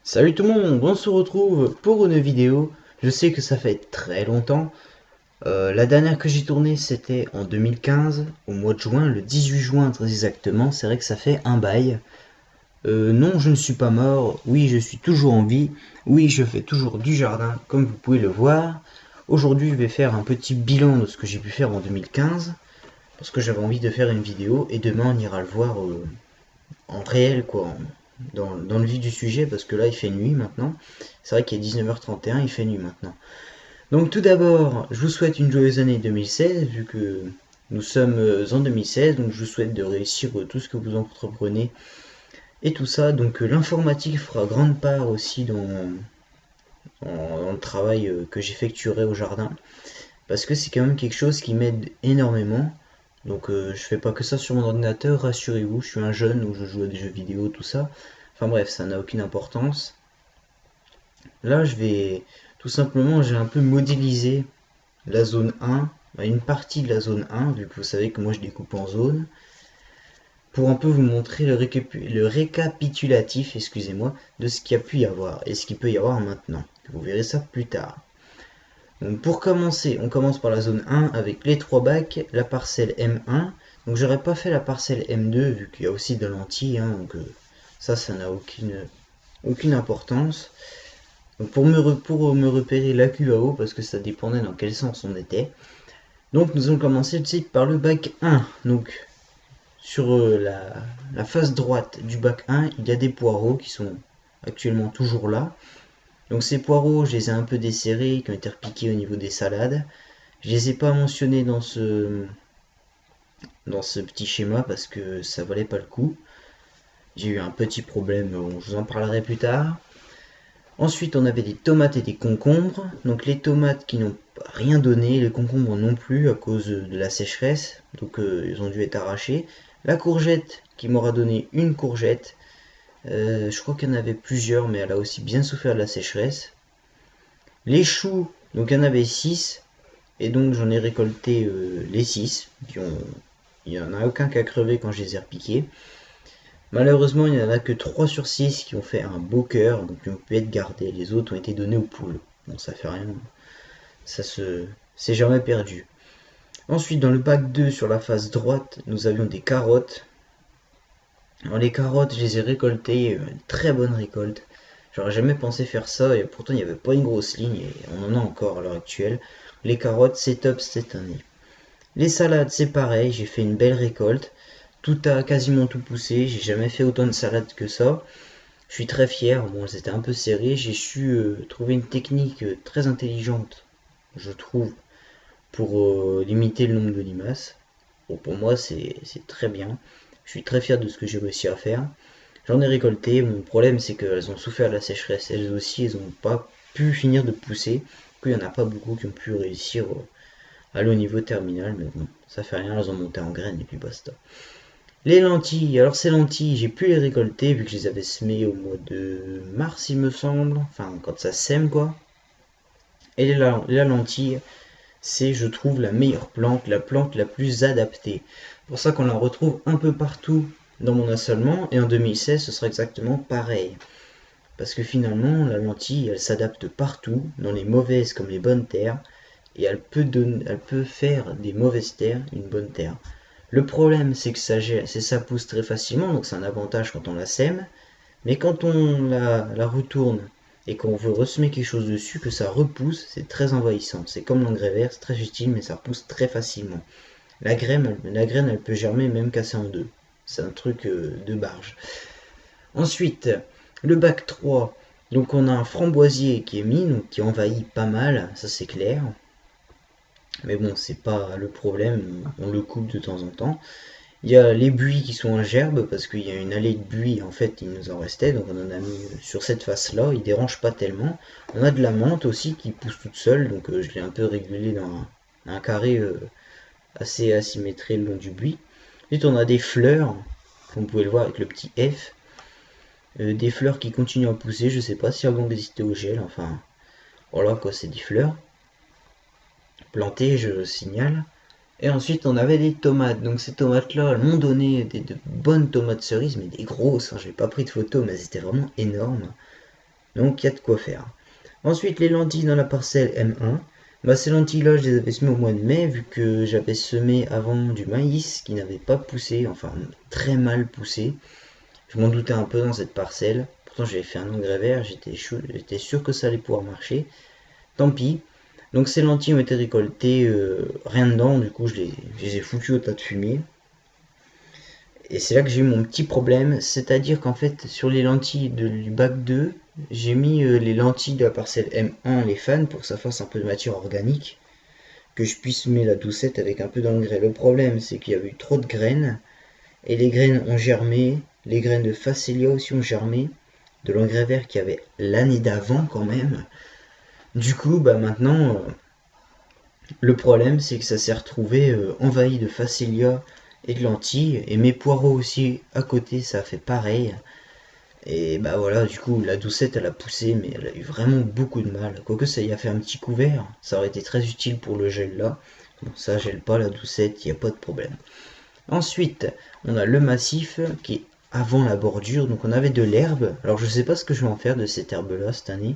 Salut tout le monde, on se retrouve pour une vidéo. Je sais que ça fait très longtemps. La dernière que j'ai tournée c'était en 2015, au mois de juin, le 18 juin très exactement. C'est vrai que ça fait un bail. Non, je ne suis pas mort. Oui, je suis toujours en vie. Oui, je fais toujours du jardin, comme vous pouvez le voir. Aujourd'hui, je vais faire un petit bilan de ce que j'ai pu faire en 2015. Parce que j'avais envie de faire une vidéo. Et demain, on ira le voir en réel, quoi, dans le vif du sujet, parce que là il fait nuit maintenant. C'est vrai qu'il est 19h31, il fait nuit maintenant. Donc tout d'abord, je vous souhaite une joyeuse année 2016, vu que nous sommes en 2016, donc je vous souhaite de réussir tout ce que vous entreprenez et tout ça. Donc l'informatique fera grande part aussi dans le travail que j'effectuerai au jardin, parce que c'est quand même quelque chose qui m'aide énormément. Donc je fais pas que ça sur mon ordinateur, rassurez-vous, je suis un jeune où je joue à des jeux vidéo, tout ça. Enfin bref, ça n'a aucune importance. Là, je vais tout simplement, j'ai un peu modélisé la zone 1, une partie de la zone 1, vu que vous savez que moi je découpe en zones, pour un peu vous montrer le récapitulatif, excusez-moi, de ce qu'il y a pu y avoir et ce qu'il peut y avoir maintenant. Vous verrez ça plus tard. Donc pour commencer, on commence par la zone 1 avec les 3 bacs, la parcelle M1. Donc j'aurais pas fait la parcelle M2 vu qu'il y a aussi de lentilles, hein, donc ça n'a aucune importance. Donc pour me repérer la QAO, parce que ça dépendait dans quel sens on était. Donc nous allons commencer tout de suite par le bac 1. Donc sur la face droite du bac 1, il y a des poireaux qui sont actuellement toujours là. Donc ces poireaux, je les ai un peu desserrés, qui ont été repiqués au niveau des salades. Je les ai pas mentionnés dans ce petit schéma parce que ça valait pas le coup. J'ai eu un petit problème, je vous en parlerai plus tard. Ensuite, on avait des tomates et des concombres. Donc les tomates qui n'ont rien donné, les concombres non plus à cause de la sécheresse. Donc ils ont dû être arrachés. La courgette qui m'aura donné une courgette. Je crois qu'il y en avait plusieurs, mais elle a aussi bien souffert de la sécheresse. Les choux, donc il y en avait 6. Et donc j'en ai récolté les 6. Il n'y en a aucun qui a crevé quand je les ai repiqués. Malheureusement, il n'y en a que 3 sur 6 qui ont fait un beau cœur, donc qui ont pu être gardés. Les autres ont été donnés aux poules. Bon, ça fait rien. C'est jamais perdu. Ensuite, dans le bac 2, sur la face droite, nous avions des carottes. Alors, les carottes, je les ai récoltées, une très bonne récolte. J'aurais jamais pensé faire ça, et pourtant il n'y avait pas une grosse ligne, et on en a encore à l'heure actuelle. Les carottes, c'est top cette année. Les salades, c'est pareil, j'ai fait une belle récolte. Tout a quasiment tout poussé, j'ai jamais fait autant de salades que ça. Je suis très fier, bon c'était un peu serré, j'ai su trouver une technique très intelligente, je trouve, pour limiter le nombre de limaces. Bon, pour moi c'est très bien, je suis très fier de ce que j'ai réussi à faire. J'en ai récolté, mon problème c'est qu'elles ont souffert de la sécheresse, elles aussi elles n'ont pas pu finir de pousser, qu'il n'y en a pas beaucoup qui ont pu réussir à aller au niveau terminal, mais bon, ça fait rien, elles ont monté en graines et puis basta. Les lentilles, alors ces lentilles, j'ai pu les récolter vu que je les avais semées au mois de mars, il me semble. Enfin, quand ça sème, quoi. Et la lentille, c'est, je trouve, la meilleure plante, la plante la plus adaptée. C'est pour ça qu'on la retrouve un peu partout dans mon assolement. Et en 2016, ce sera exactement pareil. Parce que finalement, la lentille, elle s'adapte partout, dans les mauvaises comme les bonnes terres. Et elle peut faire des mauvaises terres une bonne terre. Le problème, c'est que ça pousse très facilement, donc c'est un avantage quand on la sème. Mais quand on la retourne et qu'on veut ressemer quelque chose dessus, que ça repousse, c'est très envahissant. C'est comme l'engrais vert, c'est très utile, mais ça pousse très facilement. La graine, elle peut germer même casser en deux. C'est un truc de barge. Ensuite, le bac 3. Donc on a un framboisier qui est mis, donc qui envahit pas mal, ça c'est clair. Mais bon, c'est pas le problème, on le coupe de temps en temps. Il y a les buis qui sont en gerbe parce qu'il y a une allée de buis, en fait il nous en restait, donc on en a mis sur cette face là, il dérange pas tellement. On a de la menthe aussi qui pousse toute seule, donc je l'ai un peu régulé dans un carré assez asymétré le long du buis. Ensuite on a des fleurs, comme vous pouvez le voir avec le petit F, des fleurs qui continuent à pousser, je sais pas si elles vont résister au gel, enfin voilà quoi, c'est des fleurs plantées, je signale. Et ensuite, on avait des tomates. Donc, ces tomates-là, elles m'ont donné de bonnes tomates cerises, mais des grosses, hein. J'ai pas pris de photos, mais elles étaient vraiment énormes. Donc il y a de quoi faire. Ensuite, les lentilles dans la parcelle M1. Bah, ces lentilles-là, je les avais semées au mois de mai, vu que j'avais semé avant du maïs qui n'avait pas poussé, enfin très mal poussé. Je m'en doutais un peu dans cette parcelle. Pourtant, j'avais fait un engrais vert, j'étais sûr que ça allait pouvoir marcher. Tant pis. Donc ces lentilles ont été récoltées, rien dedans, du coup je les ai foutues au tas de fumier. Et c'est là que j'ai eu mon petit problème, c'est-à-dire qu'en fait sur les lentilles du bac 2, j'ai mis les lentilles de la parcelle M1, les fans, pour que ça fasse un peu de matière organique, que je puisse mettre la doucette avec un peu d'engrais. Le problème c'est qu'il y a eu trop de graines, et les graines ont germé, les graines de Phacelia aussi ont germé, de l'engrais vert qu'il y avait l'année d'avant quand même. Du coup, bah maintenant, le problème c'est que ça s'est retrouvé envahi de Phacelia et de lentilles, et mes poireaux aussi à côté, ça a fait pareil. Et bah voilà, du coup, la doucette elle a poussé, mais elle a eu vraiment beaucoup de mal. Quoique ça y a fait un petit couvert, ça aurait été très utile pour le gel là. Bon, ça gèle pas la doucette, il n'y a pas de problème. Ensuite, on a le massif qui est avant la bordure, donc on avait de l'herbe. Alors je sais pas ce que je vais en faire de cette herbe là cette année.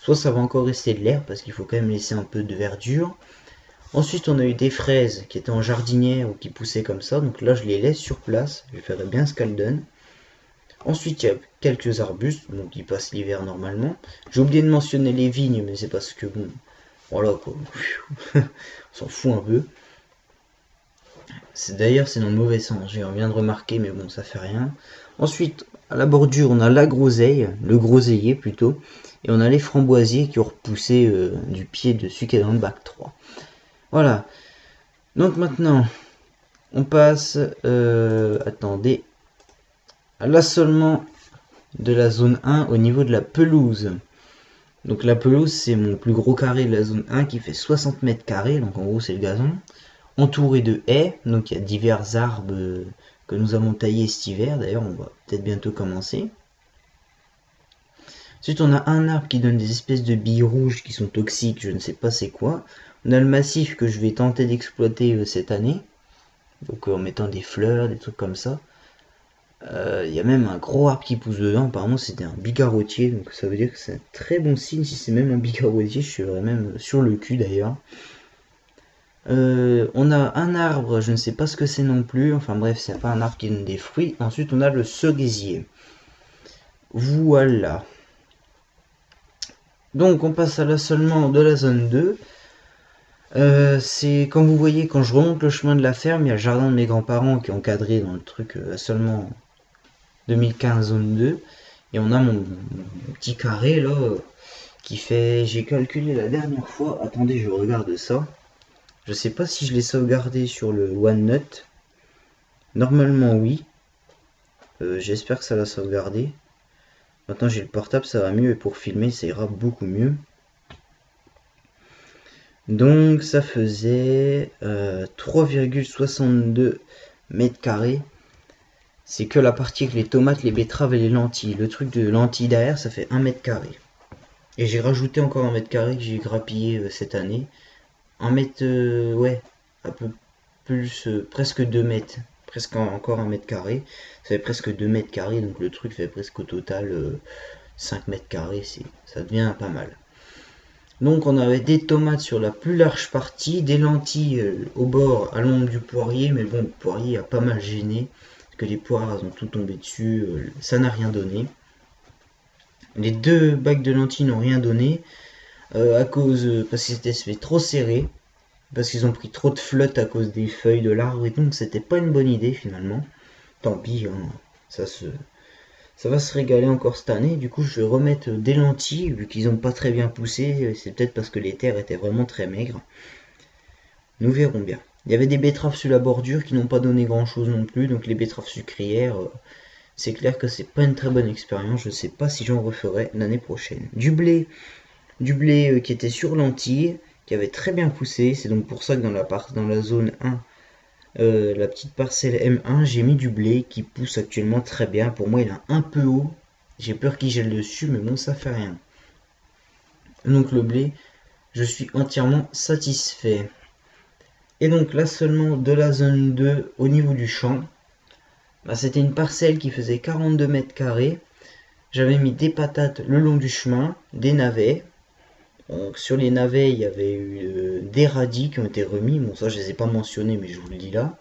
Soit ça va encore rester de l'herbe parce qu'il faut quand même laisser un peu de verdure. Ensuite, on a eu des fraises qui étaient en jardinière ou qui poussaient comme ça, donc là je les laisse sur place, je verrai bien ce qu'elles donnent. Ensuite, il y a quelques arbustes, donc qui passent l'hiver normalement. J'ai oublié de mentionner les vignes, mais c'est parce que bon, voilà quoi, on s'en fout un peu. D'ailleurs, c'est dans le mauvais sens, j'ai bien de remarquer, mais bon, ça fait rien. Ensuite, à la bordure, on a la groseille, le groseillier plutôt, et on a les framboisiers qui ont repoussé du pied dessus qui est dans le bac 3. Voilà. Donc maintenant, on passe, attendez, à l'assolement de la zone 1 au niveau de la pelouse. Donc la pelouse, c'est mon plus gros carré de la zone 1 qui fait 60 mètres carrés, donc en gros c'est le gazon, entouré de haies, donc il y a divers arbres que nous avons taillés cet hiver, d'ailleurs on va peut-être bientôt commencer. Ensuite on a un arbre qui donne des espèces de billes rouges qui sont toxiques, je ne sais pas c'est quoi. On a le massif que je vais tenter d'exploiter cette année, donc en mettant des fleurs, des trucs comme ça. Il y a même un gros arbre qui pousse dedans, apparemment c'était un bigarrotier, donc ça veut dire que c'est un très bon signe si c'est même un bigarrotier, je serais même sur le cul d'ailleurs. On a un arbre, je ne sais pas ce que c'est non plus, enfin bref, c'est pas un arbre qui donne des fruits. Ensuite on a le cerisier. Voilà. Donc on passe à l'assolement de la zone 2. C'est comme vous voyez, quand je remonte le chemin de la ferme, il y a le jardin de mes grands-parents qui est encadré dans le truc assolement 2015 zone 2. Et on a mon petit carré là qui fait, j'ai calculé la dernière fois, attendez je regarde ça. Je sais pas si je l'ai sauvegardé sur le OneNote. Normalement oui. J'espère que ça l'a sauvegardé. Maintenant j'ai le portable, ça va mieux et pour filmer ça ira beaucoup mieux. Donc ça faisait 3,62 mètres carrés. C'est que la partie avec les tomates, les betteraves et les lentilles. Le truc de lentilles derrière, ça fait 1 mètre carré. Et j'ai rajouté encore 1 mètre carré que j'ai grappillé cette année. 1 mètre, ouais, un peu plus, presque 2 mètres. Presque encore 1 mètre carré. Ça fait presque 2 mètres carrés, donc le truc fait presque au total 5 mètres carrés. Ça devient pas mal. Donc on avait des tomates sur la plus large partie, des lentilles au bord à l'ombre du poirier, mais bon, le poirier a pas mal gêné, parce que les poires elles ont tout tombé dessus, ça n'a rien donné. Les deux bacs de lentilles n'ont rien donné, parce que c'était fait trop serré, parce qu'ils ont pris trop de flotte à cause des feuilles de l'arbre, et donc c'était pas une bonne idée finalement. Tant pis, hein, ça va se régaler encore cette année. Du coup, je vais remettre des lentilles, vu qu'ils n'ont pas très bien poussé. C'est peut-être parce que les terres étaient vraiment très maigres. Nous verrons bien. Il y avait des betteraves sur la bordure qui n'ont pas donné grand-chose non plus. Donc les betteraves sucrières, c'est clair que c'est pas une très bonne expérience. Je ne sais pas si j'en referai l'année prochaine. Du blé qui était sur lentilles, qui avait très bien poussé. C'est donc pour ça que dans la zone 1, la petite parcelle M1, j'ai mis du blé qui pousse actuellement très bien. Pour moi, il est un peu haut. J'ai peur qu'il gèle dessus, mais bon, ça fait rien. Donc le blé, je suis entièrement satisfait. Et donc là seulement de la zone 2 au niveau du champ, bah, c'était une parcelle qui faisait 42 mètres carrés. J'avais mis des patates le long du chemin, des navets. Donc, sur les navets, il y avait eu des radis qui ont été remis. Bon, ça, je les ai pas mentionnés, mais je vous le dis là.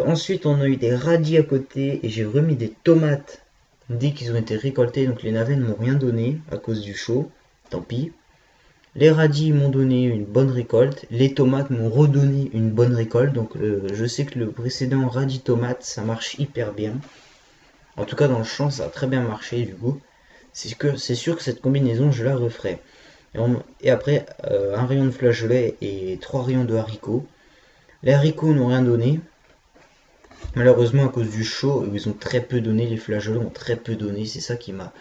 Ensuite, on a eu des radis à côté et j'ai remis des tomates dès qu'ils ont été récoltés. Donc, les navets ne m'ont rien donné à cause du chaud. Tant pis. Les radis m'ont donné une bonne récolte. Les tomates m'ont redonné une bonne récolte. Donc, je sais que le précédent radis tomate, ça marche hyper bien. En tout cas, dans le champ, ça a très bien marché du coup. C'est sûr que cette combinaison, je la referai. Et après, un rayon de flageolets et 3 rayons de haricots. Les haricots n'ont rien donné. Malheureusement, à cause du chaud, ils ont très peu donné. Les flageolets ont très peu donné. C'est ça qui m'a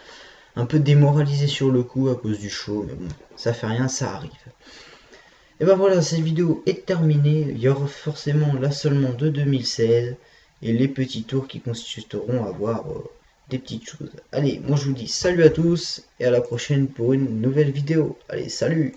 un peu démoralisé sur le coup à cause du chaud. Mais bon, ça fait rien, ça arrive. Et ben voilà, cette vidéo est terminée. Il y aura forcément là seulement de 2016. Et les petits tours qui consisteront à voir des petites choses. Allez, moi je vous dis salut à tous et à la prochaine pour une nouvelle vidéo. Allez, salut!